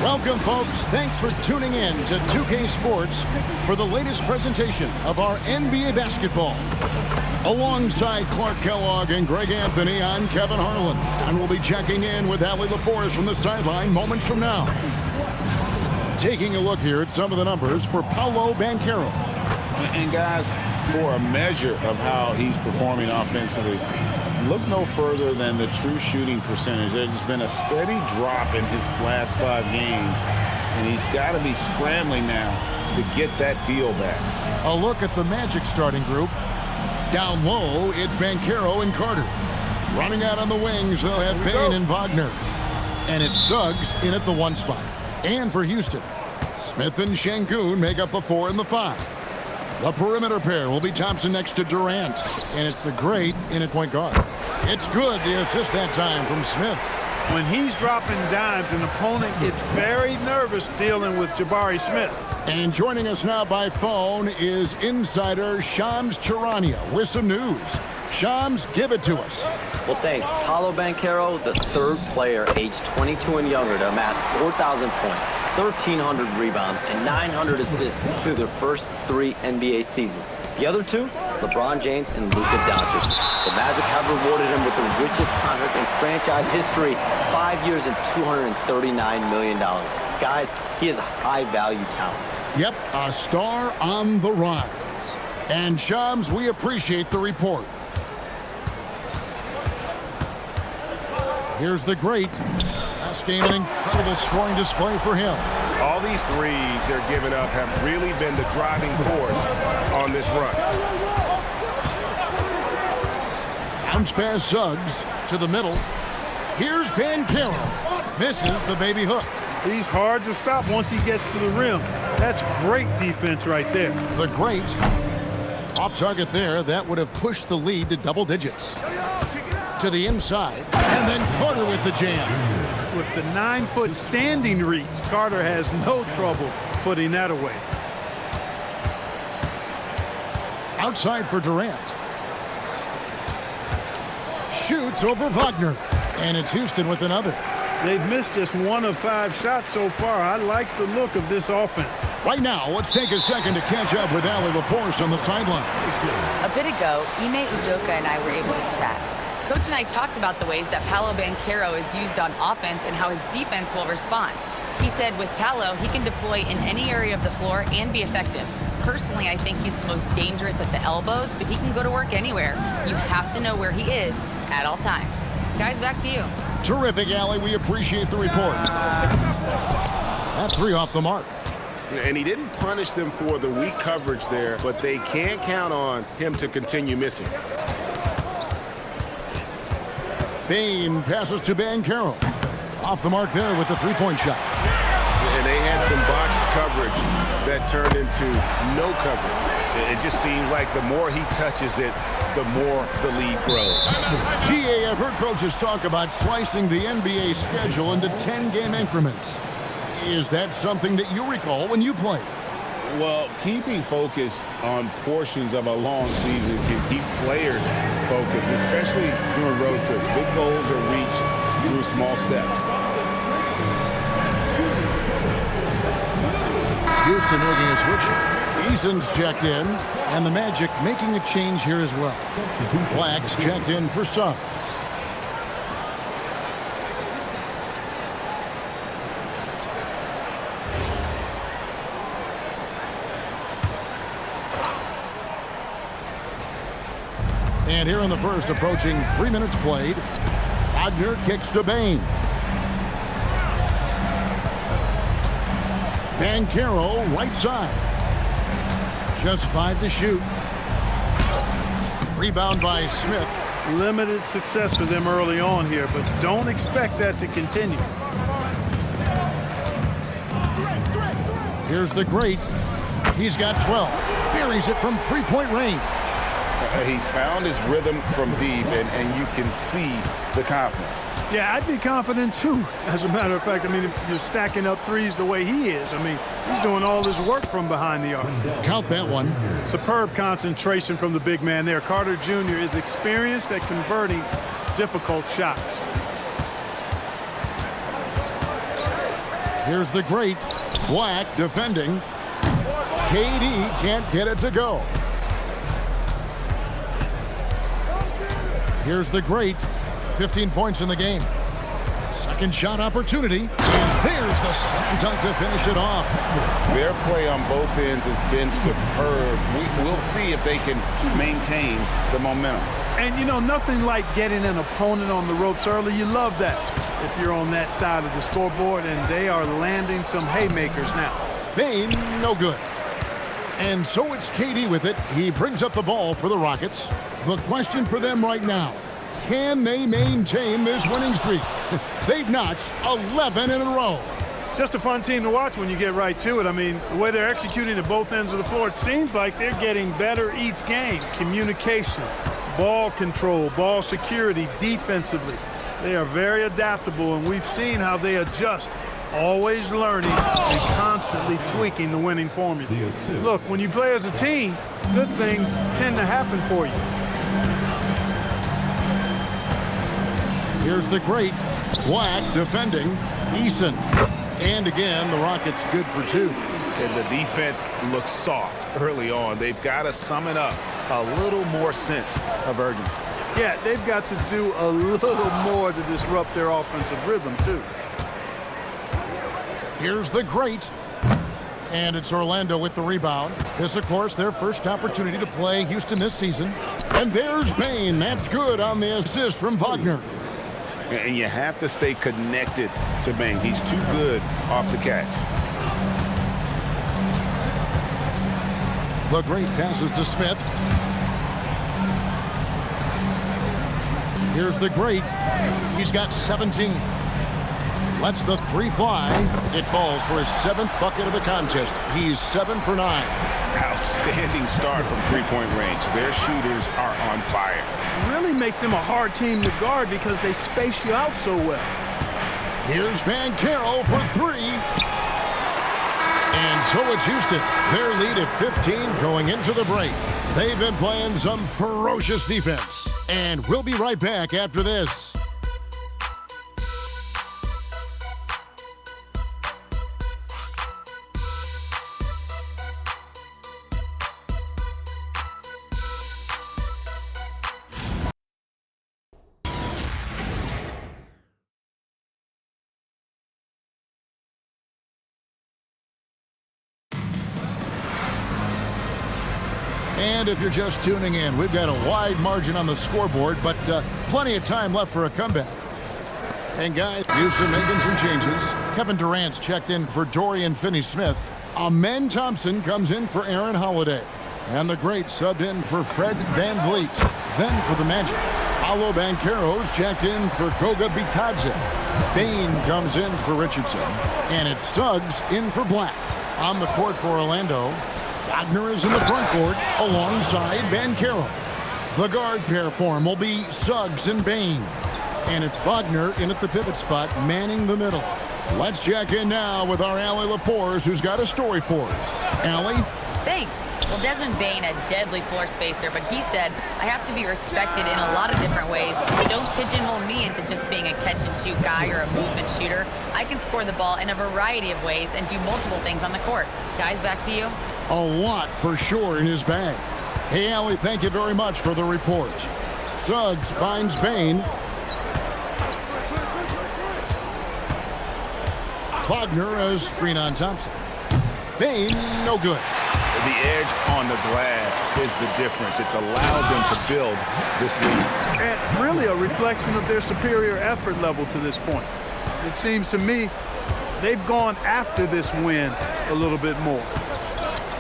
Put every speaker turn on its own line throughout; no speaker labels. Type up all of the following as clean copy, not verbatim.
Welcome, folks. Thanks for tuning in to 2K Sports for the latest presentation of our NBA basketball. Alongside Clark Kellogg and Greg Anthony, I'm Kevin Harlan, and we'll be checking in with Allie LaForest from the sideline moments from now. Taking a look here at some of the numbers for Paolo Banchero.
And guys, for a measure of how he's performing offensively, look no further than the true shooting percentage. There's been a steady drop in his last 5 games, and he's got to be scrambling now to get that feel back.
A look at the Magic starting group. Down low, it's Banchero and Carter. Running out on the wings, they'll have Payne and Wagner. And it's Suggs in at the 1 spot. And for Houston, Smith and Şengün make up the 4 and the 5. The perimeter pair will be Thompson next to Durant. And it's the great in at point guard. It's good, the assist that time from Smith.
When he's dropping dimes, an opponent gets very nervous dealing with Jabari Smith.
And joining us now by phone is insider Shams Charania with some news. Shams, give it to us.
Well, thanks. Paolo Banchero, the 3rd player aged 22 and younger to amass 4,000 points, 1,300 rebounds, and 900 assists through their first 3 NBA seasons. The other 2, LeBron James and Luka Doncic. The Magic have rewarded him with the richest contract in franchise history, 5 years and $239 million. Guys, he is a high-value talent.
Yep, a star on the rise. And Shams, we appreciate the report. Here's the great. Last game, an incredible scoring display for him.
All these threes they're giving up have really been the driving force on this run.
Bounce pass Suggs to the middle. Here's Banchero. Misses the baby hook.
He's hard to stop once he gets to the rim. That's great defense right there.
The great. Off target there. That would have pushed the lead to double digits. To the inside. And then Carter with the jam.
With the 9-foot standing reach, Carter has no trouble putting that away.
Outside for Durant. Shoots over Wagner. And it's Houston with another.
They've missed just 1 of 5 shots so far. I like the look of this offense.
Right now, let's take a second to catch up with Allie LaForest on the sideline.
A bit ago, Ime Udoka and I were able to chat. Coach and I talked about the ways that Paolo Banchero is used on offense and how his defense will respond. He said with Paolo, he can deploy in any area of the floor and be effective. Personally, I think he's the most dangerous at the elbows, but he can go to work anywhere. You have to know where he is at all times. Guys, back to you.
Terrific, Allie. We appreciate the report. That 3 off the mark.
And he didn't punish them for the weak coverage there, but they can't count on him to continue missing.
Payne passes to Banchero. Off the mark there with the 3-point shot.
And they had some botched coverage that turned into no coverage. It just seems like the more he touches it, the more the lead grows.
GA, I've heard coaches talk about slicing the NBA schedule into 10-game increments. Is that something that you recall when you played?
Well, keeping focus on portions of a long season can keep players focused, especially during road trips. Big goals are reached through small steps.
Houston making a switch. Eason's checked in, and the Magic making a change here as well. Black's checked in for Suggs. And here in the first, approaching 3 minutes played, Wagner kicks to Payne. Banchero, right side. Just 5 to shoot. Rebound by Smith.
Limited success for them early on here, but don't expect that to continue.
Here's the great. He's got 12. Buries it from 3-point range.
He's found his rhythm from deep, and you can see the confidence.
Yeah, I'd be confident too. As a matter of fact, I mean, if you're stacking up threes the way he is, I mean, he's doing all his work from behind the arc.
Count that one.
Superb concentration from the big man there. Carter Jr. is experienced at converting difficult shots.
Here's the great Black defending. KD can't get it to go. Here's the great 15 points in the game. Second shot opportunity. And there's the slam dunk to finish it off.
Their play on both ends has been superb. We'll see if they can maintain the momentum.
And, you know, nothing like getting an opponent on the ropes early. You love that if you're on that side of the scoreboard, and they are landing some haymakers now.
Bane, no good. And so it's KD with it. He brings up the ball for the Rockets. The question for them right now, can they maintain this winning streak? They've notched 11 in a row.
Just a fun team to watch when you get right to it. I mean, the way they're executing at both ends of the floor, it seems like they're getting better each game. Communication, ball control, ball security, defensively. They are very adaptable, and we've seen how they adjust, always learning and constantly tweaking the winning formula. Look, when you play as a team, good things tend to happen for you.
Here's the great Black defending. Eason. And again, the Rockets good for two.
And the defense looks soft early on. They've got to sum it up. A little more sense of urgency.
Yeah, they've got to do a little more to disrupt their offensive rhythm, too.
Here's the great. And it's Orlando with the rebound. This, of course, their first opportunity to play Houston this season. And there's Bane. That's good on the assist from Wagner.
And you have to stay connected to Bane. He's too good off the catch.
The great passes to Smith. Here's the great. He's got 17. Lets the three fly. It falls for his 7th bucket of the contest. He's 7 for 9.
Outstanding start from three-point range. Their shooters are on fire.
It really makes them a hard team to guard because they space you out so well.
Here's Banchero for 3. And so it's Houston. Their lead at 15 going into the break. They've been playing some ferocious defense. And we'll be right back after this. And if you're just tuning in, we've got a wide margin on the scoreboard, but plenty of time left for a comeback. And guys, Houston making some changes. Kevin Durant's checked in for Dorian Finney-Smith. Amen Thompson comes in for Aaron Holiday. And the great subbed in for Fred VanVleet. Then for the Magic, Paolo Banchero's checked in for Goga Bitadze. Bane comes in for Richardson. And it's Suggs in for Black. On the court for Orlando, Wagner is in the front court alongside Banchero. The guard pair form will be Suggs and Bane. And it's Wagner in at the pivot spot, manning the middle. Let's check in now with our Allie LaForce, who's got a story for us. Allie?
Thanks. Well, Desmond Bane, a deadly floor spacer, but he said, I have to be respected in a lot of different ways. Don't pigeonhole me into just being a catch-and-shoot guy or a movement shooter. I can score the ball in a variety of ways and do multiple things on the court. Guys, back to you.
A lot for sure in his bag. Hey, Allie, thank you very much for the report. Suggs finds Bane. Wagner as screen on Thompson. Bane, no good.
The edge on the glass is the difference. It's allowed them to build this lead.
And really a reflection of their superior effort level to this point. It seems to me they've gone after this win a little bit more.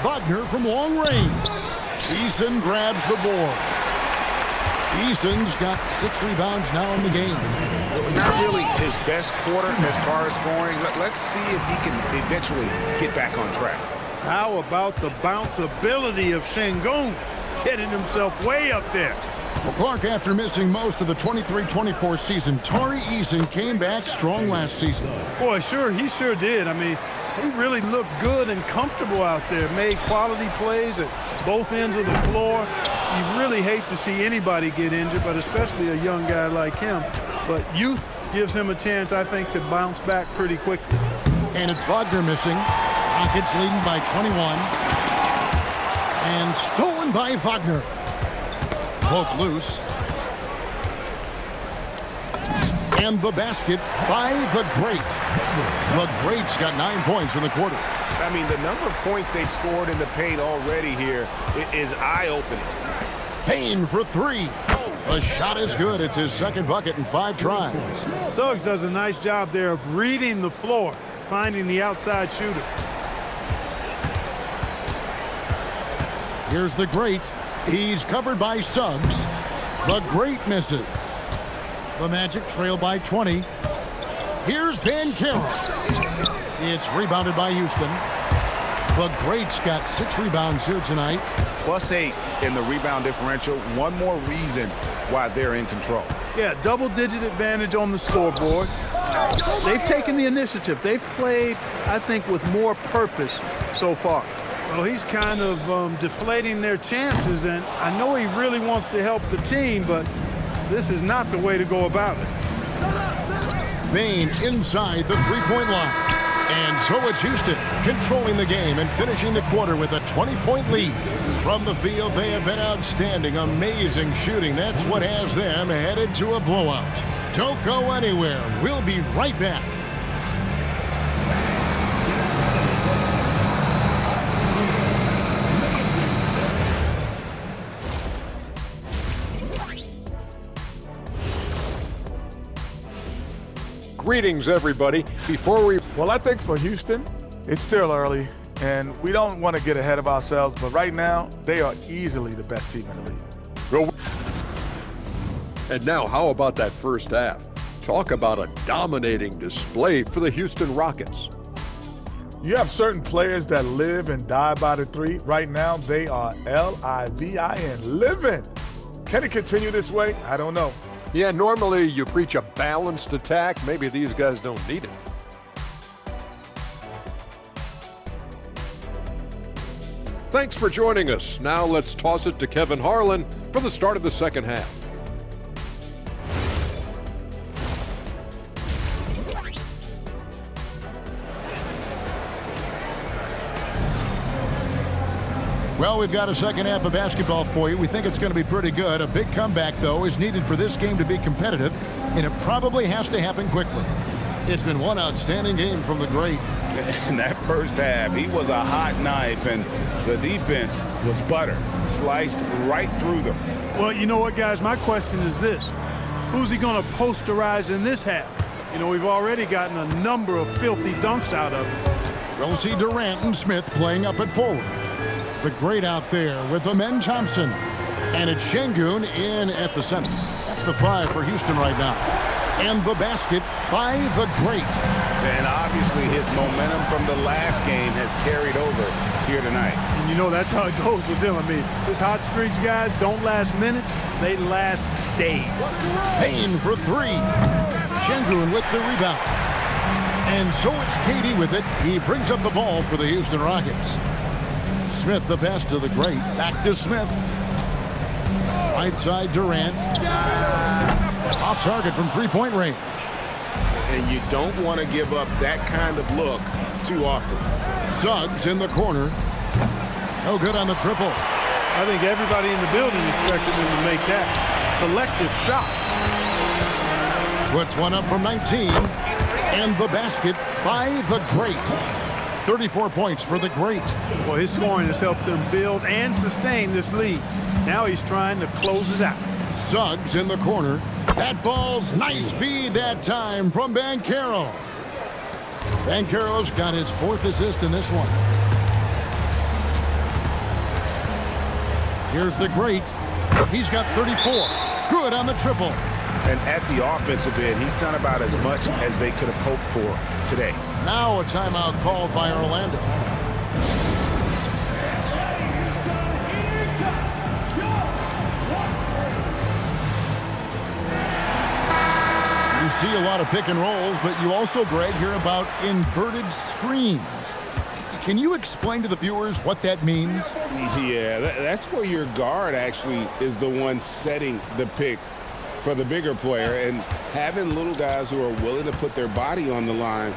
Wagner from long range. Eason grabs the board. Eason's got 6 rebounds now in the game.
Not really his best quarter as far as scoring. Let's see if he can eventually get back on track.
How about the bounce ability of Şengün? getting himself way up there.
Well, Clark, after missing most of the 23-24 season, Tari Eason came back strong last season.
Boy, he sure did. I mean, he really looked good and comfortable out there, made quality plays at both ends of the floor. You really hate to see anybody get injured, but especially a young guy like him. But youth gives him a chance, I think, to bounce back pretty quickly.
And it's Wagner missing. Rockets leading by 21. And stolen by Wagner. Poke loose. And the basket by the Great. The Great's got 9 points in the quarter.
I mean, the number of points they've scored in the paint already here is eye-opening.
Payne for three. The shot is good. It's his second bucket in 5 tries.
Suggs does a nice job there of reading the floor, finding the outside shooter.
Here's the Great. He's covered by Suggs. The Great misses. The Magic trail by 20. Here's Banchero. It's rebounded by Houston. The Great's got 6 rebounds here tonight.
+8 in the rebound differential. One more reason why they're in control.
Yeah, double-digit advantage on the scoreboard. They've taken the initiative. They've played, I think, with more purpose so far. Well, he's kind of deflating their chances, and I know he really wants to help the team, but this is not the way to go about it.
Bane inside the three-point line. And so it's Houston controlling the game and finishing the quarter with a 20-point lead. From the field, they have been outstanding, amazing shooting. That's what has them headed to a blowout. Don't go anywhere. We'll be right back.
Greetings, everybody.
Well, I think for Houston, it's still early, and we don't want to get ahead of ourselves, but right now, they are easily the best team in the league.
And now, how about that first half? Talk about a dominating display for the Houston Rockets.
You have certain players that live and die by the three. Right now, they are L-I-V-I-N, living. Can it continue this way? I don't know.
Yeah, normally you preach a balanced attack. Maybe these guys don't need it. Thanks for joining us. Now let's toss it to Kevin Harlan for the start of the second half.
Well, we've got a second half of basketball for you. We think it's going to be pretty good. A big comeback, though, is needed for this game to be competitive, and it probably has to happen quickly. It's been one outstanding game from the Great.
In that first half, he was a hot knife, and the defense was butter, sliced right through them.
Well, you know what, guys? My question is this. Who's he going to posterize in this half? You know, we've already gotten a number of filthy dunks out of him.
We'll see Durant and Smith playing up at forward. The Great out there with Amen Thompson. And it's Şengün in at the center. That's the 5 for Houston right now. And the basket by the Great.
And obviously his momentum from the last game has carried over here tonight.
And you know that's how it goes with him. I mean, his hot streaks, guys, don't last minutes. They last days.
Payne for 3. Şengün with the rebound. And so it's Katie with it. He brings up the ball for the Houston Rockets. Smith the pass to the Great. Back to Smith. Right side Durant. Off target from three-point range.
And you don't want to give up that kind of look too often.
Suggs in the corner. No good on the triple.
I think everybody in the building expected him to make that collective shot.
Puts one up from 19. And the basket by the Great. 34 points for the Great.
Well, his scoring has helped them build and sustain this lead. Now he's trying to close it out.
Suggs in the corner. That ball's nice feed that time from Banchero. Banchero's got his 4th assist in this one. Here's the Great. He's got 34. Good on the triple.
And at the offensive end, he's done about as much as they could have hoped for today.
Now a timeout called by Orlando. see a lot of pick and rolls, but you also, Greg, hear about inverted screens. Can you explain to the viewers what that means?
Yeah, that's where your guard actually is the one setting the pick for the bigger player, and having little guys who are willing to put their body on the line.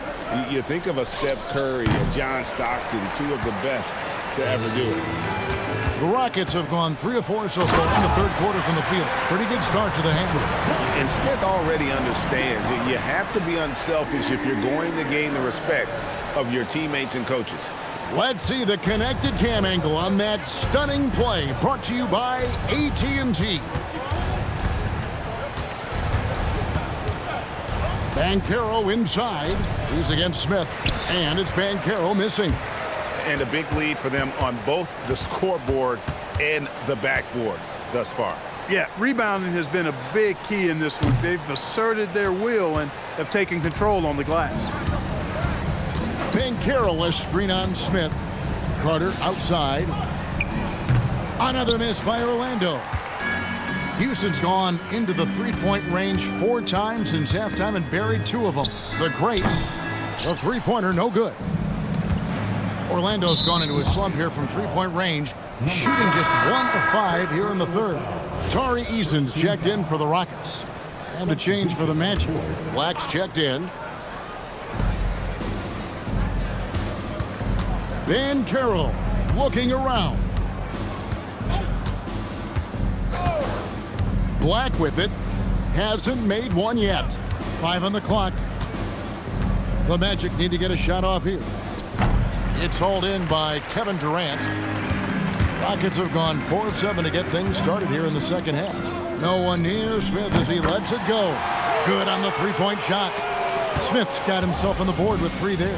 You think of a Steph Curry, a John Stockton, two of the best to ever do it.
The Rockets have gone 3 of 4 so far in the third quarter from the field. Pretty good start to the handle.
And Smith already understands that you have to be unselfish if you're going to gain the respect of your teammates and coaches.
Let's see the connected cam angle on that stunning play, brought to you by AT&T. Banchero inside. He's against Smith, and it's Banchero missing.
And a big lead for them on both the scoreboard and the backboard thus far.
Yeah, rebounding has been a big key in this one. They've asserted their will and have taken control on the glass.
Banchero, a screen on Smith. Carter outside. Another miss by Orlando. Houston's gone into the three-point range 4 times since halftime and buried 2 of them. The great, the three-pointer, no good. Orlando's gone into a slump here from three-point range, shooting just 1 of 5 here in the third. Tari Eason's checked in for the Rockets. And a change for the Magic. Black's checked in. Banchero looking around. Black with it. Hasn't made one yet. 5 on the clock. The Magic need to get a shot off here. It's hauled in by Kevin Durant. Rockets have gone 4 of 7 to get things started here in the second half. No one near Smith as he lets it go. Good on the three-point shot. Smith's got himself on the board with 3 there.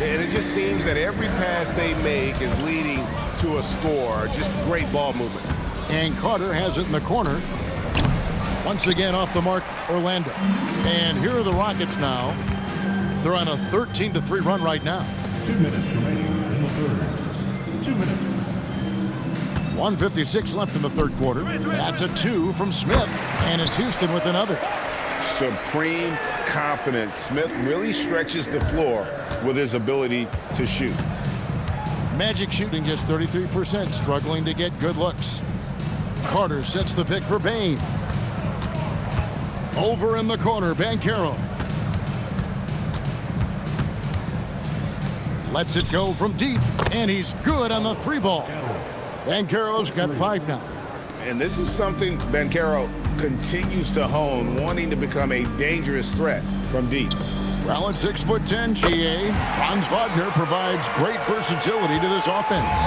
And it just seems that every pass they make is leading to a score. Just great ball movement.
And Carter has it in the corner. Once again off the mark, Orlando. And here are the Rockets now. They're on a 13-3 run right now.
2 minutes remaining in the third. 2 minutes.
1:56 left in the third quarter. That's a 2 from Smith. And it's Houston with another.
Supreme confidence. Smith really stretches the floor with his ability to shoot.
Magic shooting just 33%, struggling to get good looks. Carter sets the pick for Bane. Over in the corner, Banchero. Lets it go from deep, and he's good on the 3-ball. Banchero's got 5 now.
And this is something Banchero continues to hone, wanting to become a dangerous threat from deep.
Well, at 6'10", GA, Franz Wagner provides great versatility to this offense.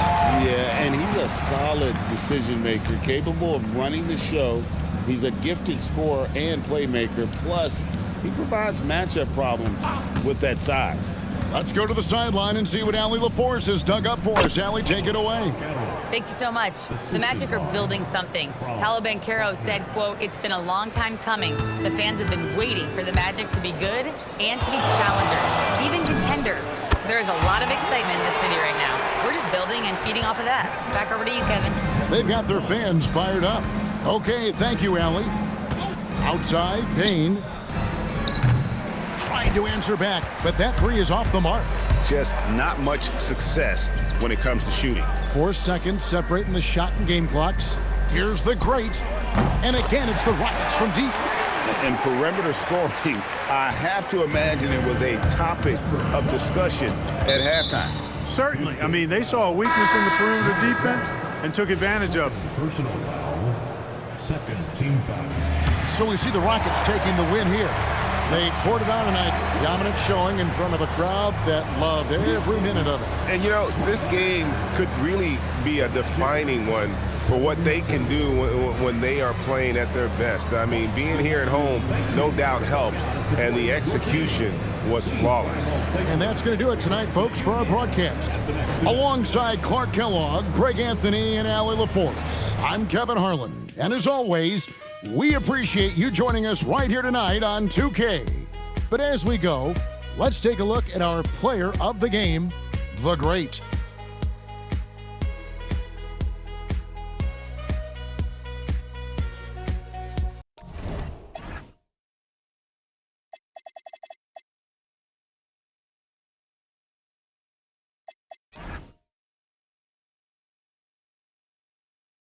Yeah, and he's a solid decision maker, capable of running the show. He's a gifted scorer and playmaker. Plus, he provides matchup problems with that size.
Let's go to the sideline and see what Allie LaForce has dug up for us. Allie, take it away.
Thank you so much. The Magic are building something. Paolo Banchero said, quote, "It's been a long time coming. The fans have been waiting for the Magic to be good and to be challengers, even contenders. There is a lot of excitement in the city right now. We're just building and feeding off of that." Back over to you, Kevin.
They've got their fans fired up. Okay, thank you, Allie. Outside, Payne. Trying to answer back, but that 3 is off the mark.
Just not much success when it comes to shooting.
4 seconds separating the shot and game clocks. Here's the great. And again, it's the Rockets from deep.
And perimeter scoring, I have to imagine it was a topic of discussion at halftime.
Certainly. I mean, they saw a weakness in the perimeter defense and took advantage of it.
Personal foul. Second team foul.
So we see the Rockets taking the win here. They poured it on tonight, dominant showing in front of a crowd that loved every minute of it.
And, you know, this game could really be a defining one for what they can do when they are playing at their best. I mean, being here at home no doubt helps, and the execution was flawless.
And that's going to do it tonight, folks, for our broadcast. Alongside Clark Kellogg, Greg Anthony, and Allie LaForce, I'm Kevin Harlan. And as always, we appreciate you joining us right here tonight on 2K. But as we go, let's take a look at our player of the game, the great.